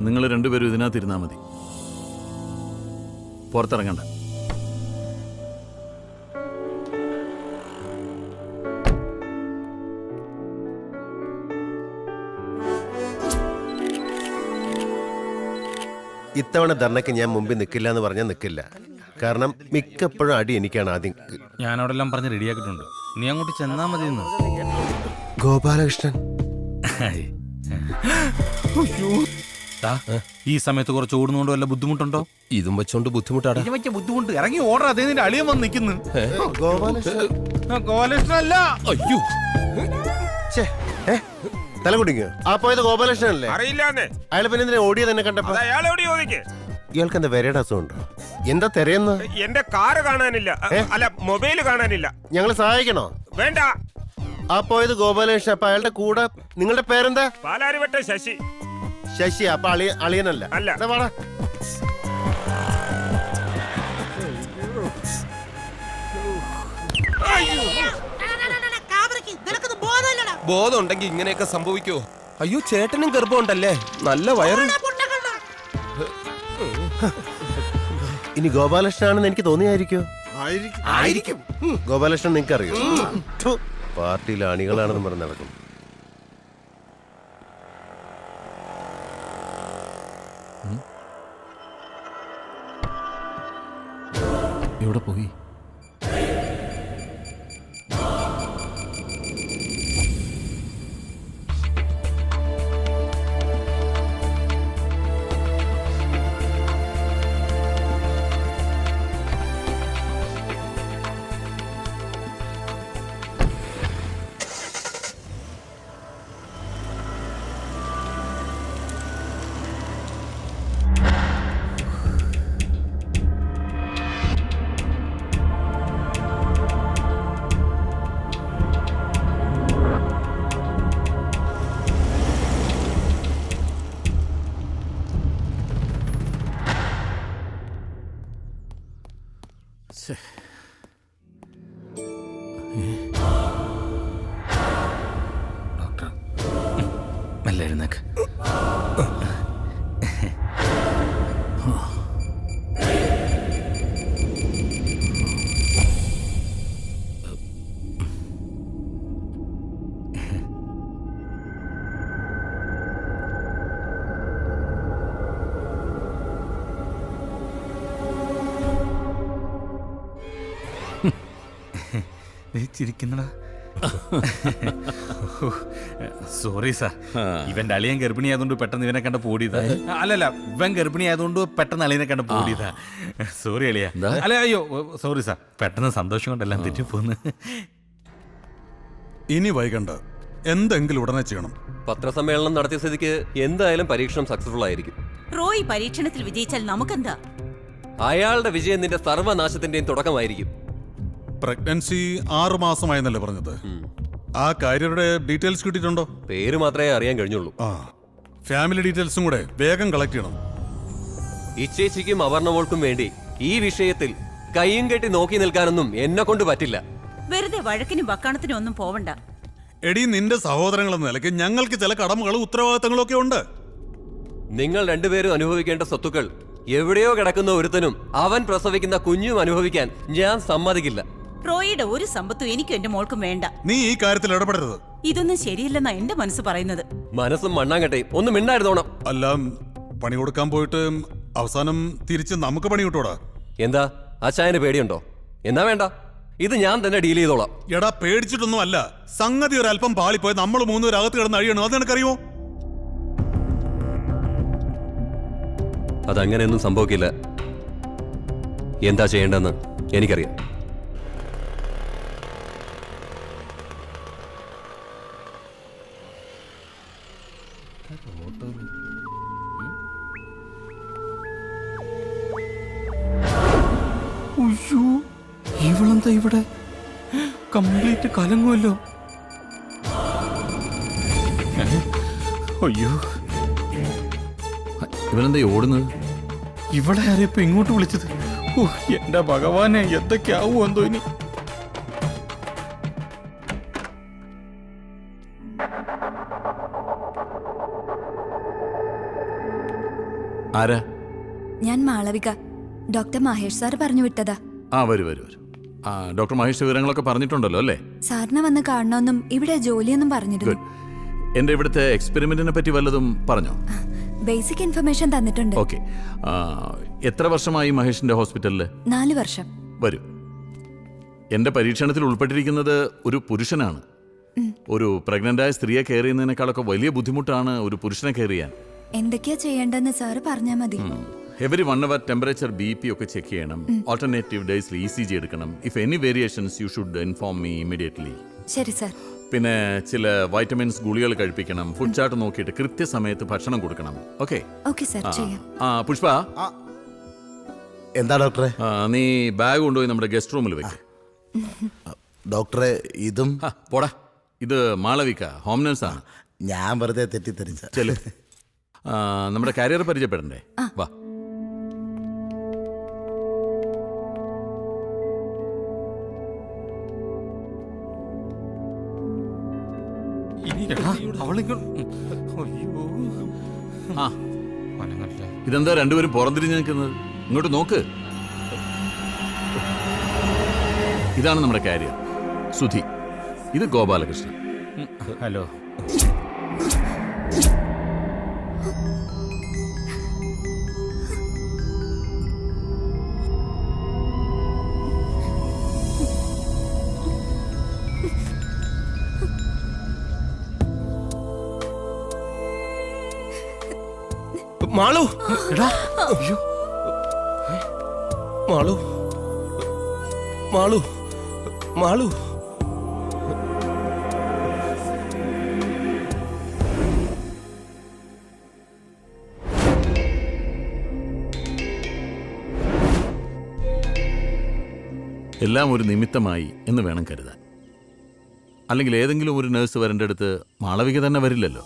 നിങ്ങൾ രണ്ടുപേരും ഇതിനകത്തിരുന്നാൽ മതി, പുറത്തിറങ്ങണ്ട. ഇത്തവണ ധർണയ്ക്ക് ഞാൻ മുമ്പിൽ നിൽക്കില്ല എന്ന് പറഞ്ഞാൽ നിൽക്കില്ല. കാരണം മിക്കപ്പോഴും അടി എനിക്കാണ് ആദ്യം. ഞാനവിടെല്ലാം പറഞ്ഞ് റെഡിയാക്കിയിട്ടുണ്ട്, നീ അങ്ങോട്ട് ചെന്നാ മതി. ഗോപാലകൃഷ്ണൻ ഈ സമയത്ത് കുറച്ച് ഓടുന്നോണ്ട് വല്ല ബുദ്ധിമുട്ടുണ്ടോ? ഇതും വെച്ചോണ്ട് ബുദ്ധിമുട്ടാണ്. ബുദ്ധിമുട്ട് ഇറങ്ങി ഓർഡർ അതേ നിന്റെ അളിയൻ വന്ന് നിൽക്കുന്നു. ഗോപാലകൃഷ്ണൻ അയ്യോ തല കുടിക്കോ? ആ പോയത് ഗോപാലകൃഷ്ണനല്ലേ? അറിയില്ലാന്നേ. അയാൾ പിന്നെ എന്തിനാ ഓടിയത് തന്നെ കണ്ടപ്പോ? ഇയാൾക്ക് എന്താ വരയുടെ അസുഖമുണ്ടോ? എന്താ തിരയുന്ന? എന്റെ കാറ് കാണാനില്ല, അല്ല മൊബൈൽ കാണാനില്ല. ഞങ്ങള് സഹായിക്കണോ? വേണ്ട. ആ പോയത് ഗോപാലകൃഷ്ണൻ. അപ്പൊ അയാളുടെ കൂടെ നിങ്ങളുടെ പേരെന്താ? പാലാരിവട്ട ശശി. ശശി. അപ്പൊ അളിയനല്ല? അല്ല. ബോധം ഉണ്ടെങ്കിൽ ഇങ്ങനെയൊക്കെ സംഭവിക്കോ? അയ്യോ, ചേട്ടനും ഗർഭമുണ്ടല്ലേ? നല്ല വയറ്. ഇനി ഗോപാലകൃഷ്ണനാണെന്ന് എനിക്ക് തോന്നിയായിരിക്കോ? ആയിരിക്കും. ഗോപാലകൃഷ്ണൻ നിങ്ങൾക്ക് അറിയോ? പാർട്ടിയിലെ അണികളാണെന്ന് പറഞ്ഞ് നടക്കും. എവിടെ പോയി? ഡോക്ടർ മെല്ലെ എഴുന്നേക്ക്. ചിരിക്കുന്നടാ. സോറി സാർ, ഇവന്റെ അളിയൻ ഗർഭിണി ആയതുകൊണ്ട് പെട്ടെന്ന് ഇവനെ കണ്ട പോടിയതാ. അല്ലല്ല, ഇവൻ ഗർഭിണി ആയതുകൊണ്ട് പെട്ടെന്ന് അളിയനെ കണ്ട പോടിയതാ. സോറി അളിയ. അല്ല അയ്യോ സോറി സാർ, പെട്ടെന്ന് സന്തോഷം കൊണ്ടെല്ലാം തെറ്റിപ്പോന്ന്. ഇനി വൈകണ്ട, എന്തെങ്കിലും ഉടനെ ചെയ്യണം. പത്രസമ്മേളനം നടത്തിയ സ്ഥിതിക്ക് എന്തായാലും പരീക്ഷണം സക്സസ്ഫുൾ ആയിരിക്കും. റോയ് പരീക്ഷണത്തിൽ വിജയിച്ചാൽ നമുക്കെന്താ? അയാളുടെ വിജയം നിന്റെ സർവ്വനാശത്തിന്റെയും തുടക്കമായിരിക്കും. പ്രഗ്നൻസി 6 മാസമായെന്നല്ലേ പറഞ്ഞത്? ആ കാര്യയുടെ ഡീറ്റെയിൽസ് കിട്ടിയിട്ടുണ്ടോ? പേര് മാത്രമേ അറിയാൻ കഴിഞ്ഞുള്ളൂ. ഫാമിലി ഡീറ്റെയിൽസും കൂടെ വേഗം കളക്ട് ചെയ്യണം. ഇച്ചേച്ചിക്കും അവർണവോൾക്കും വേണ്ടി ഈ വിഷയത്തിൽ കയ്യും കെട്ടി നോക്കി നിൽക്കാനൊന്നും എന്നെ കൊണ്ട് പറ്റില്ല. വെറുതെ വഴക്കിനും വക്കാണത്തിനും ഒന്നും പോവണ്ട. എടി, നിന്റെ സഹോദരങ്ങൾ എന്ന നിലയ്ക്ക് ഞങ്ങൾക്ക് ചില കടമകളും ഉത്തരവാദിത്തങ്ങളും ഒക്കെ ഉണ്ട്. നിങ്ങൾ രണ്ടുപേരും അനുഭവിക്കേണ്ട സ്വത്തുക്കൾ എവിടെയോ കിടക്കുന്ന ഒരുത്തനും അവൻ പ്രസവിക്കുന്ന കുഞ്ഞും അനുഭവിക്കാൻ ഞാൻ സമ്മതിക്കില്ല. റോയിയുടെ ഒരു സമ്പത്തും എനിക്കും എന്റെ മോൾക്കും വേണ്ട. നീ ഈ കാര്യത്തിൽ ഇടപെടരുത്. ഇതൊന്നും ശരിയല്ലെന്നാ എന്റെ മനസ്സ് പറയുന്നത്. മനസ്സും മണ്ണാങ്കട്ടെ ഒന്നും മിണ്ടായിരുന്നോണം. അല്ല, പണി കൊടുക്കാൻ പോയിട്ട് അവസാനം തിരിച്ച് നമുക്ക് പണി കിട്ടൂടാ. എന്താ അച്ചായന് പേടിയുണ്ടോ? എന്നാ വേണ്ട, ഇത് ഞാൻ തന്നെ ഡീൽ ചെയ്തോളാം. എടാ, പേടിച്ചിട്ടൊന്നും അല്ല. സംഗതി ഒരല്പം പാളിപ്പോയി നമ്മൾ 3 പേര് അകത്ത് കിടന്ന് അഴിയണം. അത് നിനക്കറിയോ? അതങ്ങനെയൊന്നും സംഭവിക്കില്ല. എന്താ ചെയ്യേണ്ടെന്ന് എനിക്കറിയാം. ഇവളെന്താ ഇവിടെ? കംപ്ലീറ്റ് കലങ്ങുമല്ലോ. അയ്യോ, ഇവനെന്താ ഓടുന്നത്? ഇവിടെ ആരെയപ്പോ ഇങ്ങോട്ട് വിളിച്ചത്? ഓ എന്റെ ഭഗവാനെ, എന്തൊക്കെയാവോ എന്തോ ഇനി. ആരാ? ഞാൻ മാളവിക. ഡോക്ടർ മഹേഷ് സാർ പറഞ്ഞു വിട്ടതാ. ആ വരൂ വരൂ വരൂ. ആ ഡോക്ടർ മഹേഷ് വിവരങ്ങളൊക്കെ പറഞ്ഞിട്ടുണ്ടല്ലോ അല്ലേ? സാറിനെ വന്ന് കാണണമെന്നും ഇവിടെ ജോലിയൊന്നും പറഞ്ഞിരുന്നു. ഗുഡ്. എൻ്റെ ഇവിടുത്തെ എക്സ്പെരിമെന്റിനെ പറ്റി വല്ലതും പറഞ്ഞോ? ബേസിക് ഇൻഫർമേഷൻ തന്നിട്ടുണ്ട്. ഓക്കെ. എത്ര വർഷമായി മഹേഷിന്റെ ഹോസ്പിറ്റലിൽ? 4 വർഷം. വരൂ. എൻ്റെ പരീക്ഷണത്തിൽ ഉൾപ്പെട്ടിരിക്കുന്നത് ഒരു പുരുഷനാണ്. ഒരു പ്രഗ്നന്റായ സ്ത്രീയെ കെയർ ചെയ്യുന്നതിനേക്കാളൊക്കെ വലിയ ബുദ്ധിമുട്ടാണ് ഒരു പുരുഷനെ കെയർ ചെയ്യാൻ. എന്തൊക്കെയാ ചെയ്യേണ്ടെന്ന് സാറ് പറഞ്ഞാൽ മതി. എവറി 1 hour ടെമ്പറേച്ചർ BP ഒക്കെ ചെക്ക് ചെയ്യണം. ഓൾട്ടർനേറ്റീവ് ഡേയ്സിൽ ECG എടുക്കണം. If any variations you should inform me immediately. ശരി സാർ. പിന്നെ ചില വൈറ്റമിൻസ് ഗുളികൾ കഴിപ്പിക്കണം. ഫുഡ് ചാർട്ട് നോക്കിയിട്ട് കൃത്യസമയത്ത് ഭക്ഷണം കൊടുക്കണം. ഓക്കെ? ഓക്കെ സാർ, ചെയ്യാം. പുഷ്പ, എന്താ ഡോക്ടറെ? നീ ബാഗ് കൊണ്ടുപോയി നമ്മുടെ ഗസ്റ്റ് റൂമിൽ വെക്ക്. ഡോക്ടറെ ഇതും പോടാ. ഇത് മാളവിക, ഹോം നഴ്സാണ്. ഞാൻ വെറുതെ തെറ്റിദ്ധരിച്ച. ചെല്ലു. നമ്മുടെ കാരിയർ പരിചയപ്പെടണ്ടേ? വാ. ഇതെന്താ രണ്ടുപേരും പുറംതിരിഞ്ഞ് നിൽക്കുന്നത്? ഇങ്ങോട്ട് നോക്ക്. ഇതാണ് നമ്മുടെ കാരിയർ സുധി. ഇത് ഗോപാലകൃഷ്ണൻ. ഹലോ. മാളു, മാളു, മാളു, മാളു. എല്ലാം ഒരു നിമിത്തമായി എന്ന് വേണം കരുതാൻ. അല്ലെങ്കിൽ ഏതെങ്കിലും ഒരു നേഴ്സ് വരേണ്ട അടുത്ത് മാളവിക തന്നെ വരില്ലല്ലോ.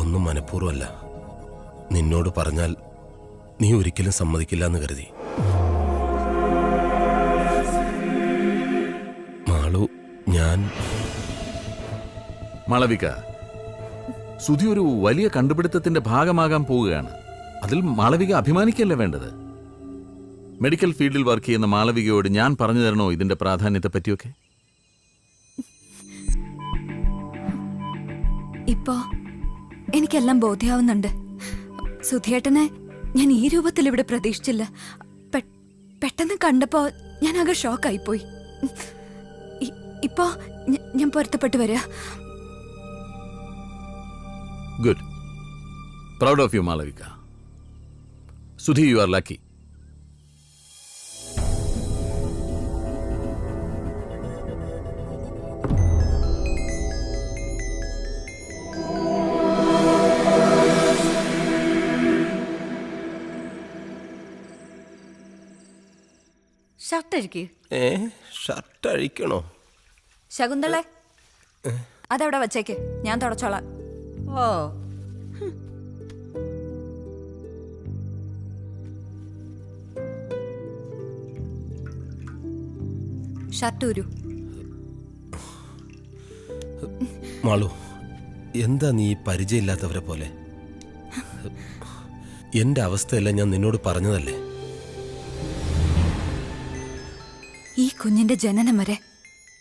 ഒന്നും മനഃപൂർവ്വമല്ല. നിന്നോട് പറഞ്ഞാൽ നീ ഒരിക്കലും സമ്മതിക്കില്ല എന്ന് കരുതി. മാളു, ഞാൻ മാളവിക, സുധി ഒരു വലിയ കണ്ടുപിടുത്തത്തിന്റെ ഭാഗമാകാൻ പോവുകയാണ്. അതിൽ മാളവിക അഭിമാനിക്കല്ലേ വേണ്ടത്? മെഡിക്കൽ ഫീൽഡിൽ വർക്ക് ചെയ്യുന്ന മാളവികയോട് ഞാൻ പറഞ്ഞു തരണോ ഇതിന്റെ പ്രാധാന്യത്തെ പറ്റിയൊക്കെ? ഇപ്പോ എനിക്കെല്ലാം ബോധ്യാവുന്നുണ്ട്. സുധിയേട്ടനെ ഞാൻ ഈ രൂപത്തിൽ ഇവിടെ പ്രതീക്ഷിച്ചില്ല. പെട്ടെന്ന് കണ്ടപ്പോ ഞാൻ ആകെ ഷോക്കായിപ്പോയി. ഇപ്പോ ഞാൻ പൊരുത്തപ്പെട്ടു വരിക. Good. Proud of you Malavika. Sudhi, you are lucky. Shirt അഴിക്ക്. ഷർട്ട് അഴിക്കണോ? ശകുന്തളെ, അതവിടെ വച്ചേക്ക്, ഞാൻ തുടച്ചോളാം. ഓ, ഷർട്ട് ഊരു. മാളു, എന്താ നീ പരിചയമില്ലാത്തവരെ പോലെ? എന്റെ അവസ്ഥയെല്ലാം ഞാൻ നിന്നോട് പറഞ്ഞതല്ലേ. ഈ കുഞ്ഞിന്റെ ജനനം വരെ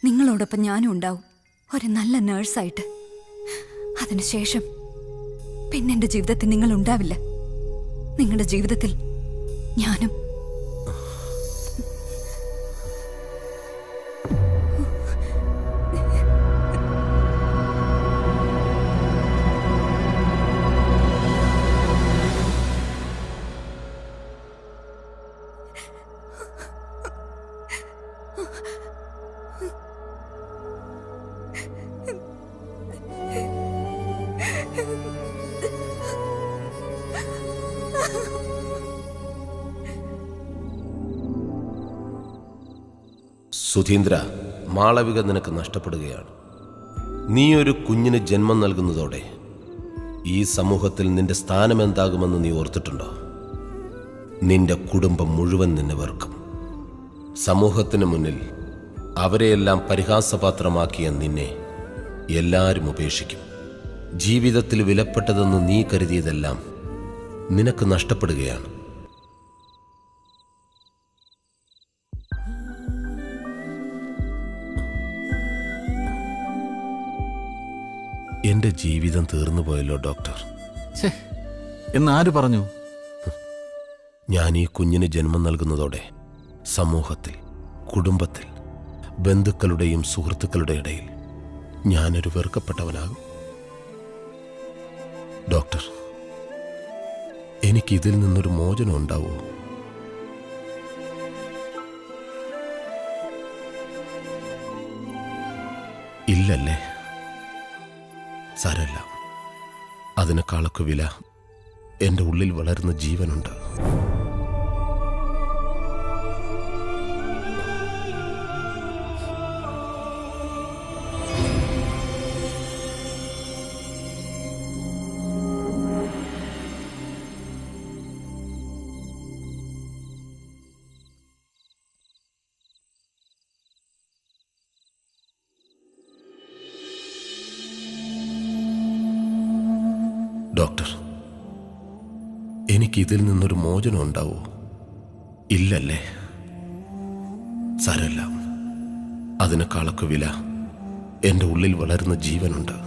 നിങ്ങളോടൊപ്പം ഞാനും ഉണ്ടാവും, ഒരു നല്ല നേഴ്സായിട്ട്. അതിനുശേഷം പിന്നെ എന്റെ ജീവിതത്തിൽ നിങ്ങൾ ഉണ്ടാവില്ല. നിങ്ങളുടെ ജീവിതത്തിൽ ഞാനും. സുധീന്ദ്ര, മാളവിക നിനക്ക് നഷ്ടപ്പെടുകയാണ്. നീ ഒരു കുഞ്ഞിന് ജന്മം നൽകുന്നതോടെ ഈ സമൂഹത്തിൽ നിന്റെ സ്ഥാനം എന്താകുമെന്ന് നീ ഓർത്തിട്ടുണ്ടോ? നിന്റെ കുടുംബം മുഴുവൻ നിന്നെ വെറുക്കും. സമൂഹത്തിന് മുന്നിൽ അവരെയെല്ലാം പരിഹാസപാത്രമാക്കിയ നിന്നെ എല്ലാവരും ഉപേക്ഷിക്കും. ജീവിതത്തിൽ വിലപ്പെട്ടതെന്ന് നീ കരുതിയതെല്ലാം നിനക്ക് നഷ്ടപ്പെടുകയാണ്. എന്റെ ജീവിതം തീർന്നു പോയല്ലോ ഡോക്ടർ. ഛേ, എന്നാര് പറഞ്ഞു? ഞാൻ ഈ കുഞ്ഞിന് ജന്മം നൽകുന്നതോടെ സമൂഹത്തിൽ, കുടുംബത്തിൽ, ബന്ധുക്കളുടെയും സുഹൃത്തുക്കളുടെ ഇടയിൽ ഞാനൊരു വെറുക്കപ്പെട്ടവനാകും. ഡോക്ടർ, എനിക്കിതിൽ നിന്നൊരു മോചനം ഉണ്ടാവോ? ഇല്ലല്ലേ? സാരല്ല, അതിനേക്കാളൊക്കെ വില എൻ്റെ ഉള്ളിൽ വളരുന്ന ജീവനുണ്ട്. ഡോക്ടർ, എനിക്കിതിൽ നിന്നൊരു മോചനം ഉണ്ടാവോ? ഇല്ലല്ലേ? സാരല്ല, അതിനേക്കാളൊക്കെ വില എൻ്റെ ഉള്ളിൽ വളരുന്ന ജീവനുണ്ട്.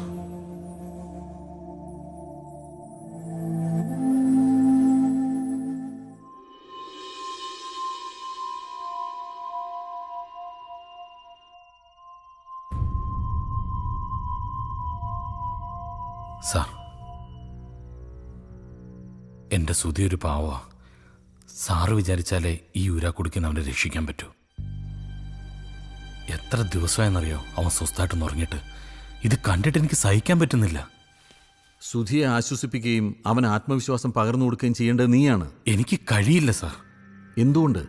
സാർ, എൻ്റെ സുധി ഒരു പാവാ. സാറ് വിചാരിച്ചാലേ ഈ ഊരാക്കുടിക്കുന്ന അവനെ രക്ഷിക്കാൻ പറ്റൂ. എത്ര ദിവസമായെന്നറിയോ അവൻ സ്വസ്ഥമായിട്ടൊന്ന് ഉറങ്ങിയിട്ട്. ഇത് കണ്ടിട്ട് എനിക്ക് സഹിക്കാൻ പറ്റുന്നില്ല. സുധിയെ ആശ്വസിപ്പിക്കുകയും അവൻ ആത്മവിശ്വാസം പകർന്നു കൊടുക്കുകയും ചെയ്യേണ്ടത് നീയാണ്. എനിക്ക് കഴിയില്ല സാർ. എന്തുകൊണ്ട്?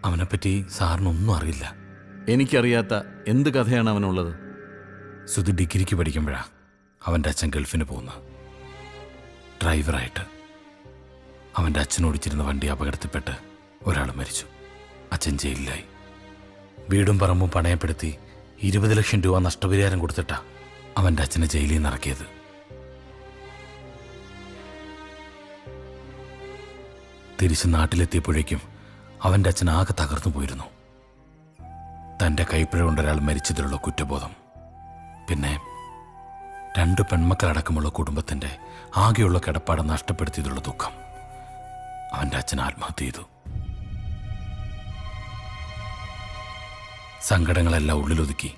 അവനെപ്പറ്റി സാറിനൊന്നും അറിയില്ല. എനിക്കറിയാത്ത എന്ത് കഥയാണ് അവനുള്ളത്? സുധി ഡിഗ്രിക്ക് പഠിക്കുമ്പോഴാണ് അവൻ്റെ അച്ഛൻ ഗൾഫിന് പോകുന്നത്. ഡ്രൈവറായിട്ട്. അവൻ്റെ അച്ഛൻ ഓടിച്ചിരുന്ന വണ്ടി അപകടത്തിൽപ്പെട്ട് ഒരാൾ മരിച്ചു. അച്ഛൻ ജയിലിലായി. വീടും പറമ്പും പണയപ്പെടുത്തി 20 ലക്ഷം രൂപ നഷ്ടപരിഹാരം കൊടുത്തിട്ടാ അവൻ്റെ അച്ഛനെ ജയിലിൽ നിന്ന് ഇറക്കിയത്. തിരിച്ച് നാട്ടിലെത്തിയപ്പോഴേക്കും അവൻ്റെ അച്ഛൻ ആകെ തകർന്നു പോയിരുന്നു. തൻ്റെ കൈപ്പിഴ കൊണ്ട് ഒരാൾ മരിച്ചതിലുള്ള കുറ്റബോധം, പിന്നെ 2 പെൺമക്കളടക്കമുള്ള കുടുംബത്തിൻ്റെ ആകെയുള്ള കിടപ്പാട് നഷ്ടപ്പെടുത്തിയതുള്ള ദുഃഖം. അവൻ്റെ അച്ഛൻ ആത്മഹത്യ ചെയ്തു. സങ്കടങ്ങളെല്ലാം ഉള്ളിലൊതുക്കി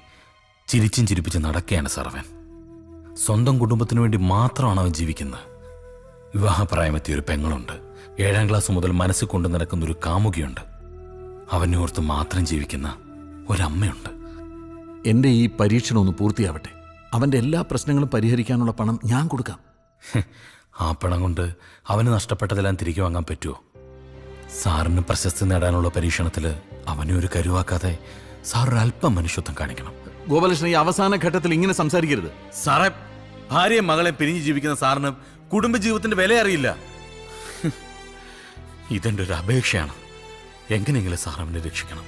ചിരിച്ചും ചിരിപ്പിച്ച് നടക്കുകയാണ് സർവൻ. സ്വന്തം കുടുംബത്തിനു വേണ്ടി മാത്രമാണ് അവൻ ജീവിക്കുന്നത്. വിവാഹപ്രായമെത്തിയ ഒരു പെങ്ങളുണ്ട്. 7ാം ക്ലാസ് മുതൽ മനസ്സിൽ കൊണ്ടു നടക്കുന്ന ഒരു കാമുകിയുണ്ട്. അവനെ ഓർത്ത് മാത്രം ജീവിക്കുന്ന ഒരമ്മയുണ്ട്. എൻ്റെ ഈ പരീക്ഷണം ഒന്ന് പൂർത്തിയാവട്ടെ. അവൻ്റെ എല്ലാ പ്രശ്നങ്ങളും പരിഹരിക്കാനുള്ള പണം ഞാൻ കൊടുക്കാം. ആ പണം കൊണ്ട് അവന് നഷ്ടപ്പെട്ടതെല്ലാം തിരികെ വാങ്ങാൻ പറ്റുമോ? സാറിന് പ്രശസ്തി നേടാനുള്ള പരീക്ഷണത്തിൽ അവനെ ഒരു കരുവാക്കാതെ സാർ ഒരല്പം മനുഷ്യത്വം കാണിക്കണം. ഗോപാലകൃഷ്ണൻ, ഈ അവസാന ഘട്ടത്തിൽ ഇങ്ങനെ സംസാരിക്കരുത്. സാറേ, ഭാര്യയും മകളെ പിരിഞ്ഞു ജീവിക്കുന്ന സാറിന് കുടുംബജീവിതത്തിന്റെ വില അറിയില്ല. ഇതെന്റെ ഒരു അപേക്ഷയാണ്. എങ്ങനെയെങ്കിലും സാർ അവനെ രക്ഷിക്കണം.